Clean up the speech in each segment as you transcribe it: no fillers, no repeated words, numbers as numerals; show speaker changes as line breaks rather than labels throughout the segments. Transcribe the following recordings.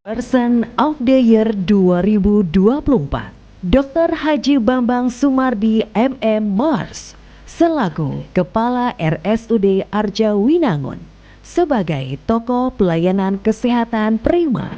Person of the Year 2024, Dr. Haji Bambang Sumardi MM Mars selaku Kepala RSUD Arja Winangun sebagai tokoh pelayanan kesehatan prima.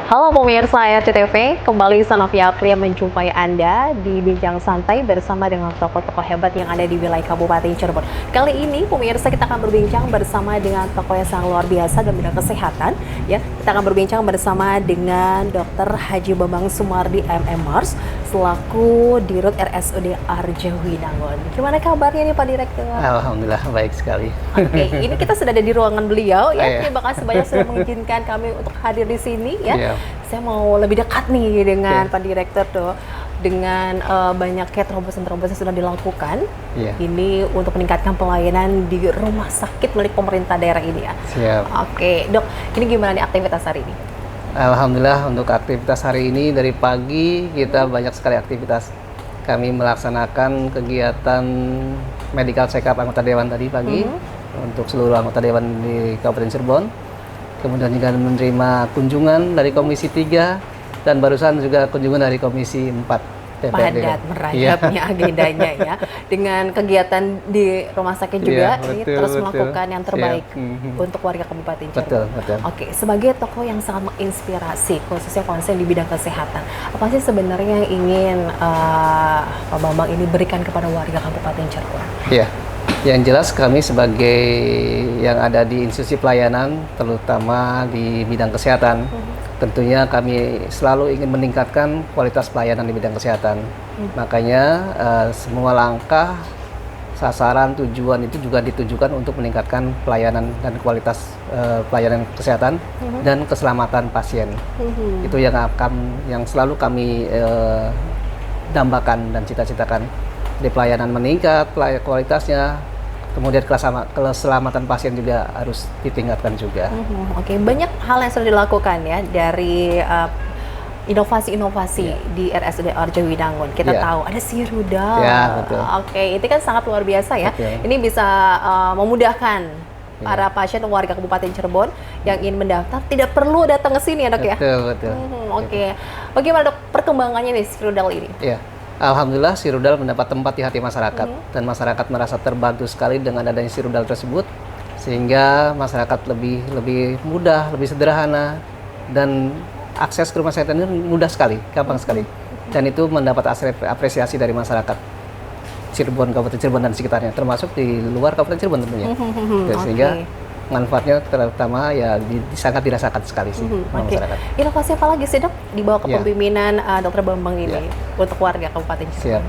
Halo pemirsa RCTV, kembali Sanofia Apria menjumpai Anda di Bincang Santai bersama dengan tokoh-tokoh hebat yang ada di wilayah Kabupaten Cirebon. Kali ini pemirsa kita akan berbincang bersama dengan tokoh yang sangat luar biasa dalam bidang kesehatan. Ya, kita akan berbincang bersama dengan Dr. Haji Bambang Sumardi MM Mars selaku Dirut RSUD Arja Winangun. Gimana kabarnya nih Pak Direktur?
Alhamdulillah baik sekali.
Oke, ini kita sudah ada di ruangan beliau ya. Terima kasih banyak sudah mengizinkan kami untuk hadir di sini ya. Saya mau lebih dekat nih dengan Pak Direktur tuh, dengan banyaknya terobosan-terobosan sudah dilakukan. Ini untuk meningkatkan pelayanan di rumah sakit milik pemerintah daerah ini ya.
Siap.
Oke, Dok, ini gimana nih aktivitas hari ini?
Alhamdulillah untuk aktivitas hari ini dari pagi kita banyak sekali aktivitas. Kami melaksanakan kegiatan medical check up anggota dewan tadi pagi untuk seluruh anggota dewan di Kabupaten Cirebon. Kemudian juga menerima kunjungan dari Komisi 3 dan barusan juga kunjungan dari Komisi 4 DPRD.
Padat merayapnya agendanya ya. Dengan kegiatan di rumah sakit juga ini terus melakukan yang terbaik untuk warga Kabupaten Cirebon.
Betul.
Oke, sebagai tokoh yang sangat menginspirasi khususnya konsen di bidang kesehatan, apa sih sebenarnya yang ingin Pak Bambang ini berikan kepada warga Kabupaten Cirebon?
Iya. Yang jelas kami sebagai yang ada di institusi pelayanan, terutama di bidang kesehatan, tentunya kami selalu ingin meningkatkan kualitas pelayanan di bidang kesehatan. Makanya semua langkah, sasaran, tujuan itu juga ditujukan untuk meningkatkan pelayanan dan kualitas pelayanan kesehatan dan keselamatan pasien. Itu yang selalu kami dambakan dan cita-citakan. Di pelayanan meningkat, kualitasnya, kemudian keselamatan pasien juga harus ditingkatkan juga.
Oke, banyak hal yang sudah dilakukan ya dari inovasi-inovasi di RSUD Arja Winangun. Kita tahu ada Sirudal.
Betul.
Oke, itu kan sangat luar biasa ya. Ini bisa memudahkan para pasien warga Kabupaten Cirebon yang ingin mendaftar tidak perlu datang ke sini ya Dok ya.
Betul.
Oke, bagaimana Dok perkembangannya nih Sirudal ini?
Alhamdulillah Sirudal mendapat tempat di hati masyarakat dan masyarakat merasa terbantu sekali dengan adanya Sirudal tersebut, sehingga masyarakat lebih mudah, lebih sederhana, dan akses ke rumah sakit ini mudah sekali, gampang sekali, dan itu mendapat apresiasi dari masyarakat Cirebon, Kabupaten Cirebon dan sekitarnya, termasuk di luar Kabupaten Cirebon tentunya. Sehingga manfaatnya terutama ya sangat dirasakan sekali sih masyarakat.
Inovasi apa lagi sih Dok di bawah kepemimpinan Dr. Bambang ini untuk warga Kabupaten Cirebon?
Siap.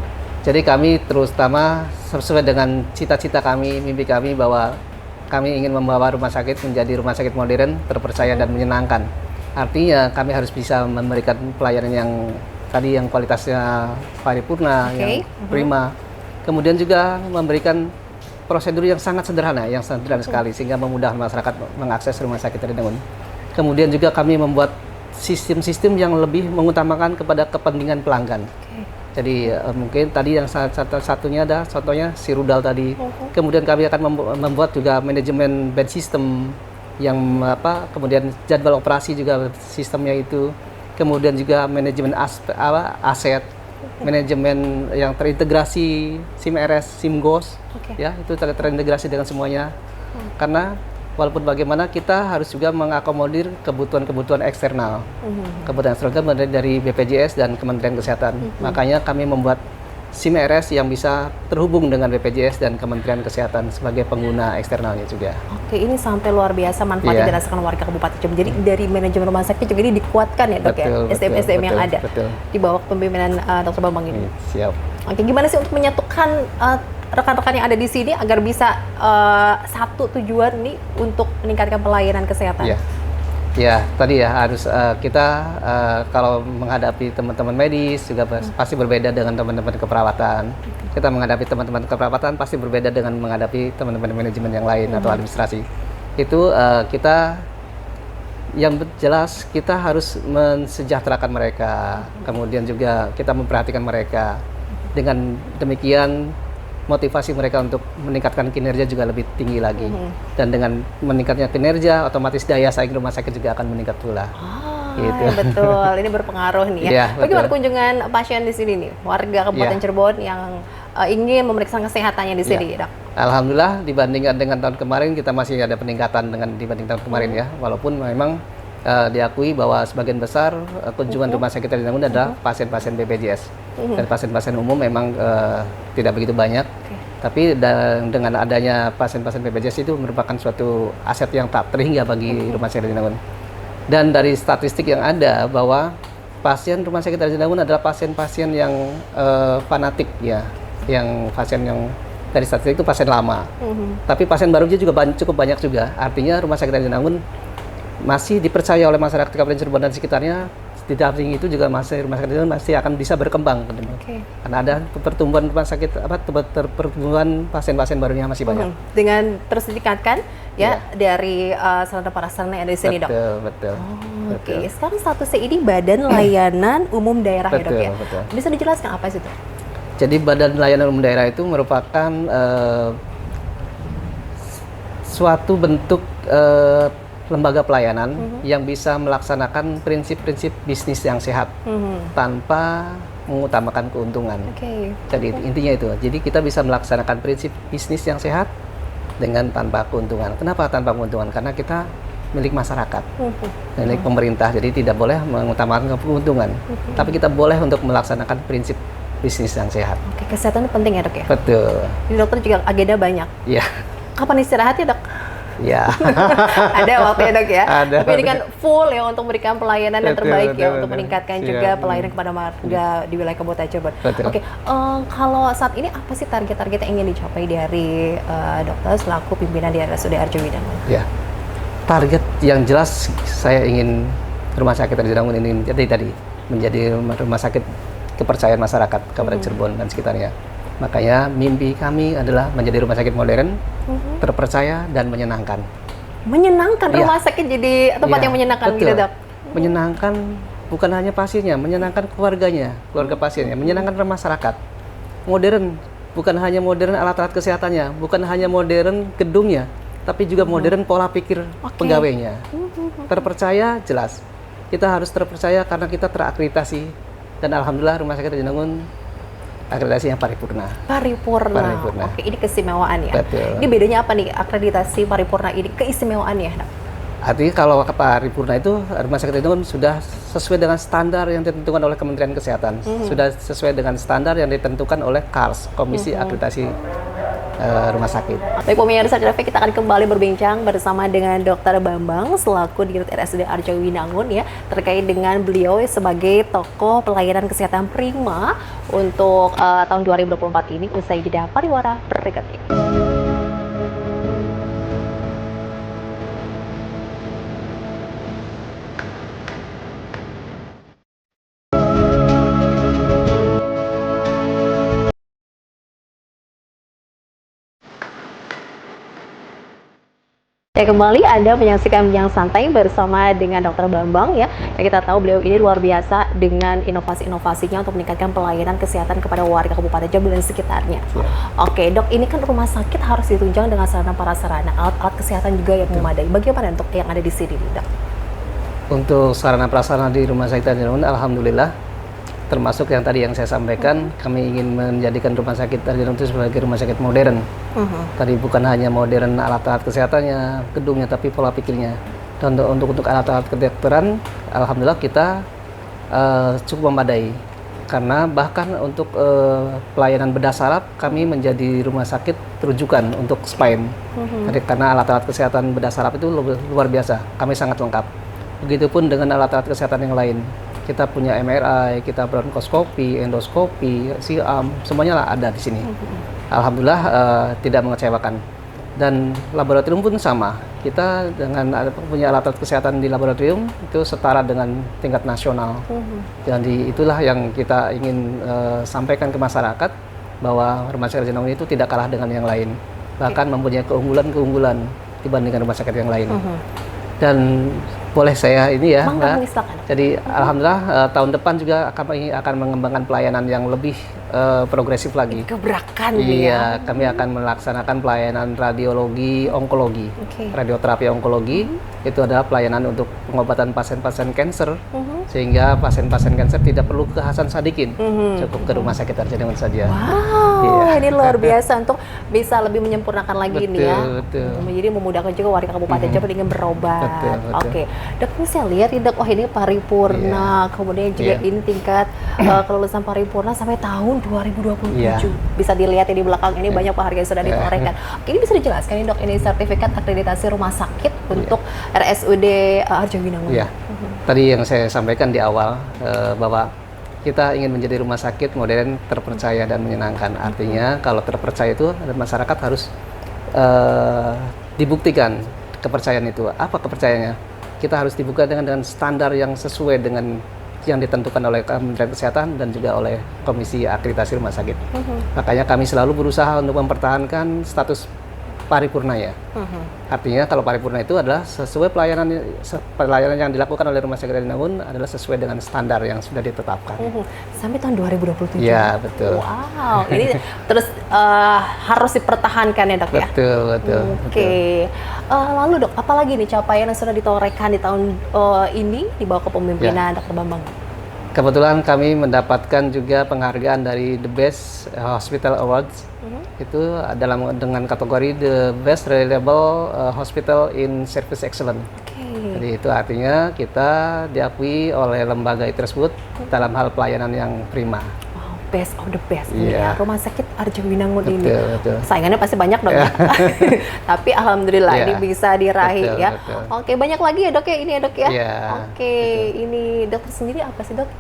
Jadi kami terutama sesuai dengan cita-cita kami, mimpi kami bahwa kami ingin membawa rumah sakit menjadi rumah sakit modern, terpercaya dan menyenangkan. Artinya kami harus bisa memberikan pelayanan yang tadi yang kualitasnya paripurna, yang prima. Kemudian juga memberikan prosedur yang sangat sederhana sekali sehingga memudahkan masyarakat mengakses rumah sakit Winangun. Kemudian juga kami membuat sistem-sistem yang lebih mengutamakan kepada kepentingan pelanggan. Jadi mungkin tadi yang satunya ada contohnya Sirudal tadi. Kemudian kami akan membuat juga manajemen bed system yang kemudian jadwal operasi juga sistemnya itu. Kemudian juga manajemen aset, manajemen yang terintegrasi SIM-RS, SIM-GOS, ya itu terintegrasi dengan semuanya. Karena walaupun bagaimana kita harus juga mengakomodir kebutuhan kebutuhan eksternal dari BPJS dan Kementerian Kesehatan. Makanya kami membuat SIM RS yang bisa terhubung dengan BPJS dan Kementerian Kesehatan sebagai pengguna eksternalnya juga.
Oke, ini sampai luar biasa manfaatnya dirasakan warga Kabupaten Cirebon. Jadi dari manajemen rumah sakit juga ini dikuatkan ya dok
Betul,
ya, SDM-SDM yang ada
betul.
di bawah kepemimpinan Dr. Bambang ini.
Siap.
Oke, gimana sih untuk menyatukan rekan-rekan yang ada di sini agar bisa satu tujuan nih untuk meningkatkan pelayanan kesehatan?
Ya. Ya, tadi ya harus kita kalau menghadapi teman-teman medis juga pasti berbeda dengan teman-teman keperawatan. Kita menghadapi teman-teman keperawatan pasti berbeda dengan menghadapi teman-teman manajemen yang lain atau administrasi. Itu kita yang jelas kita harus mensejahterakan mereka. Kemudian juga kita memperhatikan mereka. Dengan demikian motivasi mereka untuk meningkatkan kinerja juga lebih tinggi lagi. Dan dengan meningkatnya kinerja, otomatis daya saing rumah sakit juga akan meningkat pula. Gitu.
Ya betul, ini berpengaruh nih ya.
Ya,
bagaimana
betul.
kunjungan pasien di sini nih, warga Kabupaten Cirebon yang ingin memeriksa kesehatannya di sini, dok?
Alhamdulillah dibandingkan dengan tahun kemarin kita masih ada peningkatan dibanding tahun kemarin ya. Walaupun memang diakui bahwa sebagian besar kunjungan rumah sakit Radenangun adalah pasien-pasien BPJS dan pasien-pasien umum memang tidak begitu banyak. Tapi dengan adanya pasien-pasien BPJS itu merupakan suatu aset yang tak terhingga bagi rumah sakit Radenangun. Dan dari statistik yang ada bahwa pasien rumah sakit Radenangun adalah pasien-pasien yang fanatik ya, yang pasien yang dari statistik itu pasien lama. Tapi pasien barunya juga cukup banyak juga. Artinya rumah sakit Radenangun masih dipercaya oleh masyarakat Kabupaten Cirebon dan sekitarnya. Di samping itu juga rumah sakit Radenangun masih akan bisa berkembang, karena ada pertumbuhan rumah sakit pertumbuhan pasien-pasien barunya masih banyak.
Dengan terus ditingkatkan ya dari sarana prasarana yang ada di sini, dok.
Betul.
Oke, sekarang statusnya ini Badan Layanan Umum Daerah ya, dok ya.
Betul.
Bisa dijelaskan apa sih itu?
Jadi Badan Layanan Umum Daerah itu merupakan suatu bentuk lembaga pelayanan yang bisa melaksanakan prinsip-prinsip bisnis yang sehat tanpa mengutamakan keuntungan. Jadi intinya itu. Jadi kita bisa melaksanakan prinsip bisnis yang sehat dengan tanpa keuntungan. Kenapa tanpa keuntungan? Karena kita milik masyarakat, milik pemerintah. Jadi tidak boleh mengutamakan keuntungan. Tapi kita boleh untuk melaksanakan prinsip bisnis yang sehat.
Oke, kesehatan itu penting ya, dok ya?
Betul.
Di dokter juga agenda banyak.
Iya.
Kapan istirahatnya, dok?
Ya.
Ada waktunya, dok ya.
Ada.
Tapi ini kan full ya untuk memberikan pelayanan yang terbaik ya, untuk meningkatkan
Siap.
juga pelayanan kepada warga di wilayah Kabupaten Cirebon.
Betul.
Oke, kalau saat ini apa sih target-target yang ingin dicapai dari dokter selaku pimpinan di RSUD Arjawinangun?
Ya. Target yang jelas saya ingin rumah sakit Radenangun ini menjadi rumah sakit kepercayaan masyarakat Kabupaten Cirebon dan sekitarnya. Makanya mimpi kami adalah menjadi rumah sakit modern, terpercaya dan menyenangkan.
Menyenangkan rumah sakit jadi tempat yang menyenangkan,
betul.
gitu, dok?
Menyenangkan bukan hanya pasiennya, menyenangkan keluarga pasiennya, menyenangkan masyarakat. Modern, bukan hanya modern alat-alat kesehatannya, bukan hanya modern gedungnya, tapi juga modern pola pikir pegawainya. Terpercaya jelas. Kita harus terpercaya karena kita terakreditasi dan alhamdulillah rumah sakit Radenangun akreditasinya paripurna.
Paripurna. Oke, ini keistimewaan ya.
Betul.
Ini bedanya apa nih akreditasi paripurna ini keistimewaannya, dok?
Artinya kalau paripurna itu rumah sakit Radenangun sudah sesuai dengan standar yang ditentukan oleh Kementerian Kesehatan, sudah sesuai dengan standar yang ditentukan oleh KARS, Komisi Akreditasi Rumah Sakit.
Baik pemirsa TV, kita akan kembali berbincang bersama dengan Dr. Bambang selaku Dirut RSUD Arjawinangun ya, terkait dengan beliau sebagai tokoh pelayanan kesehatan prima untuk tahun 2024 ini. Usai jeda pariwara berikut ini. Ya, kembali Anda menyaksikan Bincang Santai bersama dengan Dr. Bambang ya. Yang kita tahu beliau ini luar biasa dengan inovasi-inovasinya untuk meningkatkan pelayanan kesehatan kepada warga Kabupaten Cirebon dan sekitarnya. Oke, dok, ini kan rumah sakit harus ditunjang dengan sarana prasarana, alat-alat kesehatan juga yang memadai. Bagaimana untuk yang ada di sini, dok?
Untuk sarana prasarana di rumah sakit Radenangun, alhamdulillah. Termasuk yang tadi yang saya sampaikan, kami ingin menjadikan rumah sakit Radenangun itu sebagai rumah sakit modern. Tadi bukan hanya modern alat-alat kesehatannya, gedungnya, tapi pola pikirnya. Dan untuk alat-alat kedokteran, alhamdulillah kita cukup memadai. Karena bahkan untuk pelayanan bedah saraf kami menjadi rumah sakit rujukan untuk spine. Jadi karena alat-alat kesehatan bedah saraf itu luar biasa, kami sangat lengkap. Begitupun dengan alat-alat kesehatan yang lain. Kita punya MRI, kita bronkoskopi, endoskopi, siam, semuanya lah ada di sini. Alhamdulillah tidak mengecewakan. Dan laboratorium pun sama. Kita dengan punya alat-alat kesehatan di laboratorium itu setara dengan tingkat nasional. Jadi itulah yang kita ingin sampaikan ke masyarakat bahwa Rumah Sakit Raja Winangun itu tidak kalah dengan yang lain. Bahkan mempunyai keunggulan-keunggulan dibandingkan rumah sakit yang lain. Dan boleh saya ini ya, Mbak. Jadi alhamdulillah tahun depan juga kami akan mengembangkan pelayanan yang lebih progresif lagi.
Gebrakan
Iya, kami akan melaksanakan pelayanan radiologi onkologi, radioterapi onkologi. Itu adalah pelayanan untuk pengobatan pasien-pasien kanker, sehingga pasien-pasien kanker tidak perlu ke Hasan Sadikin, cukup ke Rumah Sakit Raja Winangun saja.
Wow, ini luar biasa untuk bisa lebih menyempurnakan lagi ini ya.
Betul.
Jadi memudahkan juga warga Kabupaten Cirebon ingin berobat. Oke, Dok, ini saya lihat Dok, oh ini paripurna, kemudian juga ini tingkat kelulusan paripurna sampai tahun 2027. Bisa dilihat ya di belakang ini banyak penghargaan yang sudah ditorehkan. Oke, ini bisa dijelaskan nih Dok, ini sertifikat akreditasi rumah sakit untuk RSUD Arja Winangun.
Iya. Tadi yang saya sampaikan di awal bahwa kita ingin menjadi rumah sakit modern, terpercaya dan menyenangkan. Artinya kalau terpercaya itu masyarakat harus dibuktikan kepercayaan itu. Apa kepercayaannya? Kita harus dibuka dengan standar yang sesuai dengan yang ditentukan oleh Kementerian Kesehatan dan juga oleh Komisi Akreditasi Rumah Sakit. Makanya kami selalu berusaha untuk mempertahankan status paripurna ya. Artinya kalau paripurna itu adalah sesuai pelayanan yang dilakukan oleh Rumah Sakit Raja Winangun adalah sesuai dengan standar yang sudah ditetapkan.
Sampai tahun 2027.
Ya, betul.
Wow, ini terus harus dipertahankan ya Dok ya.
Betul.
Oke. Lalu Dok, apalagi nih capaian yang sudah ditorehkan di tahun ini di bawah kepemimpinan Dr. Bambang?
Kebetulan kami mendapatkan juga penghargaan dari The Best Hospital Awards. Itu dengan kategori The Best Reliable Hospital in Service Excellence. Jadi itu artinya kita diakui oleh lembaga tersebut dalam hal pelayanan yang prima.
Best of the best ya, Rumah Sakit Arja Winangun ini.
Betul.
Saingannya pasti banyak dong ya. Tapi alhamdulillah ini bisa diraih ya. Oke, banyak lagi ya Dok ya ini ya Dok ya. Oke, ini Dokter sendiri apa sih Dok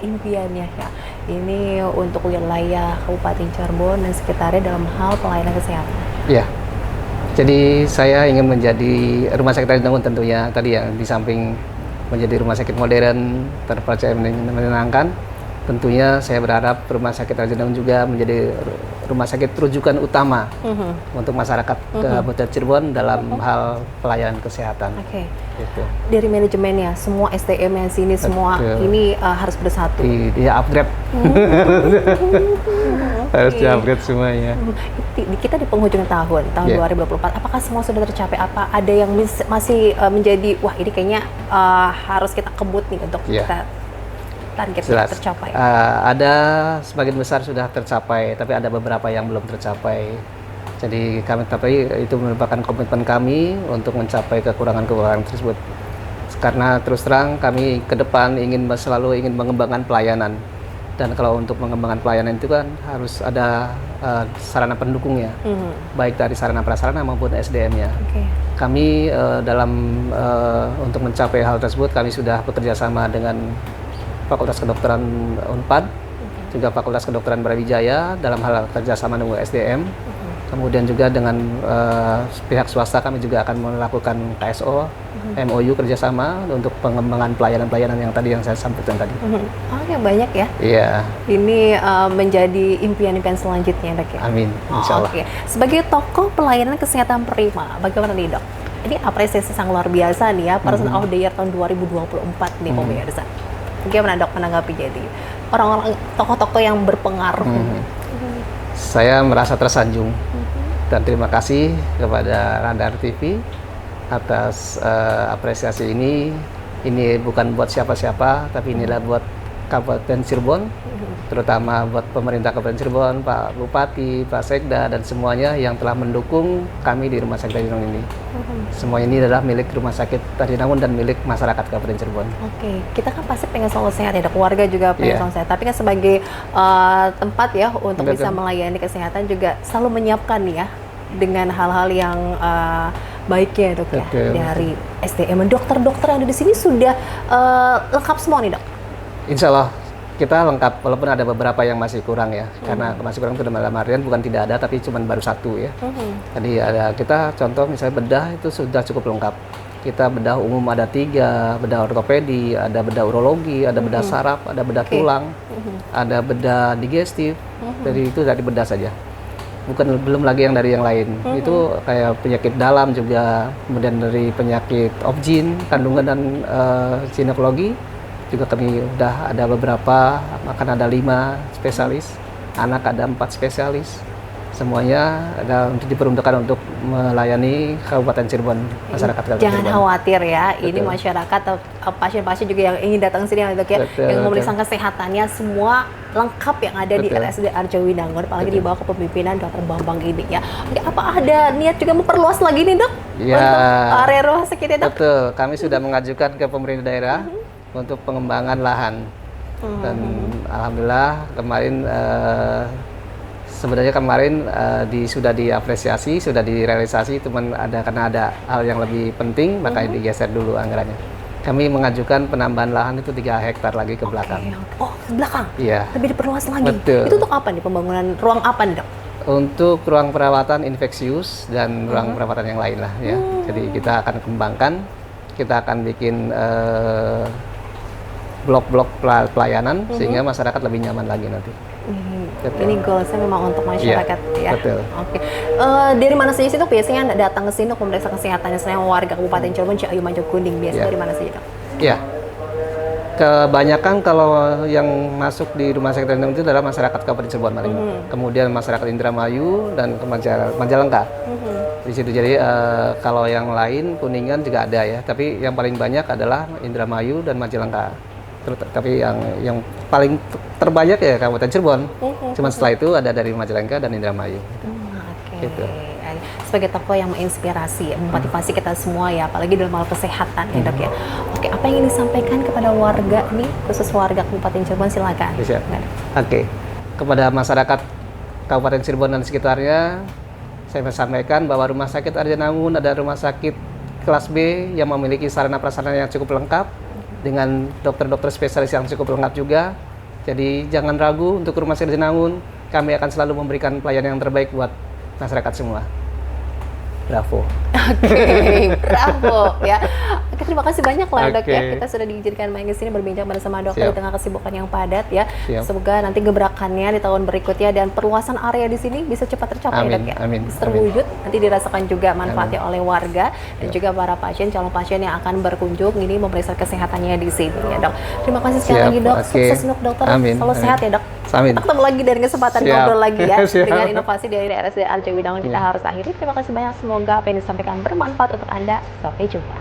impiannya ya? Ini untuk wilayah Kabupaten Cirebon dan sekitarnya dalam hal pelayanan kesehatan. Iya.
Jadi saya ingin menjadi Rumah Sakit Raja Winangun tentunya tadi ya, di samping menjadi rumah sakit modern, terpercaya, menyenangkan. Tentunya saya berharap Rumah Sakit Raja Winangun juga menjadi rumah sakit rujukan utama untuk masyarakat Kabupaten Cirebon dalam hal pelayanan kesehatan. Gitu.
Dari manajemennya, semua SDM yang sini semua ini harus bersatu.
Dia upgrade. Harus di-upgrade semuanya.
Kita di penghujung tahun 2024, apakah semua sudah tercapai? Apa ada yang masih menjadi wah ini kayaknya harus kita kebut nih untuk kita target tercapai?
Ada sebagian besar sudah tercapai, tapi ada beberapa yang belum tercapai. Jadi itu merupakan komitmen kami untuk mencapai kekurangan-kekurangan tersebut. Karena terus terang kami ke depan selalu ingin mengembangkan pelayanan. Dan kalau untuk mengembangkan pelayanan itu kan harus ada sarana pendukungnya, baik dari sarana prasarana maupun SDM-nya. Kami untuk mencapai hal tersebut kami sudah bekerja sama dengan Fakultas Kedokteran Unpad, juga Fakultas Kedokteran Brawijaya dalam hal kerjasama dengan SDM. Kemudian juga dengan pihak swasta kami juga akan melakukan KSO, MOU kerjasama untuk pengembangan pelayanan-pelayanan yang tadi yang saya sampaikan tadi.
Oke, banyak ya.
Iya.
Ini menjadi impian-impian selanjutnya Dok ya.
Amin, insya Allah.
Oke. Sebagai tokoh pelayanan kesehatan prima, bagaimana nih Dok? Ini apresiasi sangat luar biasa nih ya, Person of the Year tahun 2024 nih pemirsa. Bagaimana Dok menanggapi jadi orang-orang tokoh-tokoh yang berpengaruh?
Saya merasa tersanjung dan terima kasih kepada Radar TV atas apresiasi ini. Ini bukan buat siapa-siapa, tapi inilah buat Kabupaten Cirebon, terutama buat pemerintah Kabupaten Cirebon, Pak Bupati, Pak Sekda, dan semuanya yang telah mendukung kami di Rumah Sakit Radenangun ini. Semua ini adalah milik Rumah Sakit Radenangun dan milik masyarakat Kabupaten Cirebon.
Oke, kita kan pasti pengen selalu sehat ya, keluarga juga pengen selalu sehat. Tapi kan sebagai tempat ya untuk bisa melayani kesehatan juga selalu menyiapkan nih ya dengan hal-hal yang baiknya dok ya dari SDM. Dokter-dokter yang ada di sini sudah lengkap semua nih dok?
Insya Allah kita lengkap, walaupun ada beberapa yang masih kurang ya, karena masih kurang itu dalam artian bukan tidak ada, tapi cuma baru satu ya. Jadi ada kita contoh misalnya bedah itu sudah cukup lengkap. Kita bedah umum ada 3, bedah ortopedi, ada bedah urologi, ada bedah saraf, ada bedah tulang, ada bedah digestif. Jadi itu dari bedah saja. Belum lagi yang dari yang lain. Itu kayak penyakit dalam juga, kemudian dari penyakit obgyn, kandungan dan ginekologi juga kami udah ada beberapa, akan ada 5 spesialis, anak ada 4 spesialis. Semuanya ada untuk diperuntukkan untuk melayani Kabupaten Cirebon, masyarakat Kabupaten
Jangan
Cirebon.
khawatir ya, ini masyarakat atau pasien-pasien juga yang ingin datang ke sini ya dok ya, yang memeriksa kesehatannya semua lengkap yang ada di RSUD Arjawinangun, apalagi di bawah kepemimpinan Dr. Bambang ini ya. Oke, apa ada niat juga memperluas lagi nih dok?
Ya,
untuk area rumah sakitnya dok?
Betul, kami sudah mengajukan ke pemerintah daerah untuk pengembangan lahan. Dan alhamdulillah kemarin sebenarnya kemarin sudah diapresiasi, sudah direalisasi, cuman karena ada hal yang lebih penting makanya digeser dulu anggarannya. Kami mengajukan penambahan lahan itu 3 hektar lagi ke belakang.
Oh, ke belakang?
Iya.
Lebih diperluas lagi?
Betul.
Itu untuk apa nih, pembangunan ruang apa nih dok?
Untuk ruang perawatan infeksius dan ruang perawatan yang lain lah ya. Jadi kita akan kembangkan, kita akan bikin blok-blok pelayanan sehingga masyarakat lebih nyaman lagi nanti.
Ini goalsnya memang untuk masyarakat ya.
Betul.
Oke. Dari mana saja sih dok biasanya datang ke sini untuk memeriksa kesehatannya selain warga Kabupaten Cirebon, Ciayu, Kuning, biasanya dari mana saja dok?
Iya. Kebanyakan kalau yang masuk di Rumah Sakit Radenangun itu adalah masyarakat Kabupaten Cirebon paling. Kemudian masyarakat Indramayu dan Majalengka. Di situ jadi kalau yang lain Kuningan juga ada ya, tapi yang paling banyak adalah Indramayu dan Majalengka. Tapi yang paling terbanyak ya Kabupaten Cirebon. Cuman setelah itu ada dari Majalengka dan Indramayu. Gitu.
Sebagai tokoh yang menginspirasi, memotivasi kita semua ya, apalagi dalam hal kesehatan ya dok ya. Oke, apa yang ingin disampaikan kepada warga nih, khusus warga Kabupaten Cirebon, silakan.
Oke, kepada masyarakat Kabupaten Cirebon dan sekitarnya, saya sampaikan bahwa Rumah Sakit Radenangun ada rumah sakit kelas B yang memiliki sarana prasarana yang cukup lengkap, dengan dokter-dokter spesialis yang cukup lengkap juga. Jadi jangan ragu untuk Rumah Sakit Radenangun, kami akan selalu memberikan pelayanan yang terbaik buat masyarakat semua. Bravo. Oke,
bravo ya. Oke, terima kasih banyak lah dok ya. Kita sudah diizinkan main ke sini berbincang bersama dokter di tengah kesibukan yang padat ya. Semoga nanti gebrakannya di tahun berikutnya dan perluasan area di sini bisa cepat tercapai dok ya. Bisa terwujud, nanti dirasakan juga manfaatnya oleh warga dan juga para pasien, calon pasien yang akan berkunjung ini memeriksa kesehatannya di sini ya dok. Terima kasih sekali lagi dok. Sukses untuk dokter. Selalu sehat ya dok. Kita ketemu lagi dari kesempatan ngobrol lagi ya dengan inovasi dari RSUD Arjawinangun. Kita harus akhiri. Terima kasih banyak. Semoga apa yang disampaikan bermanfaat untuk Anda. Sampai jumpa.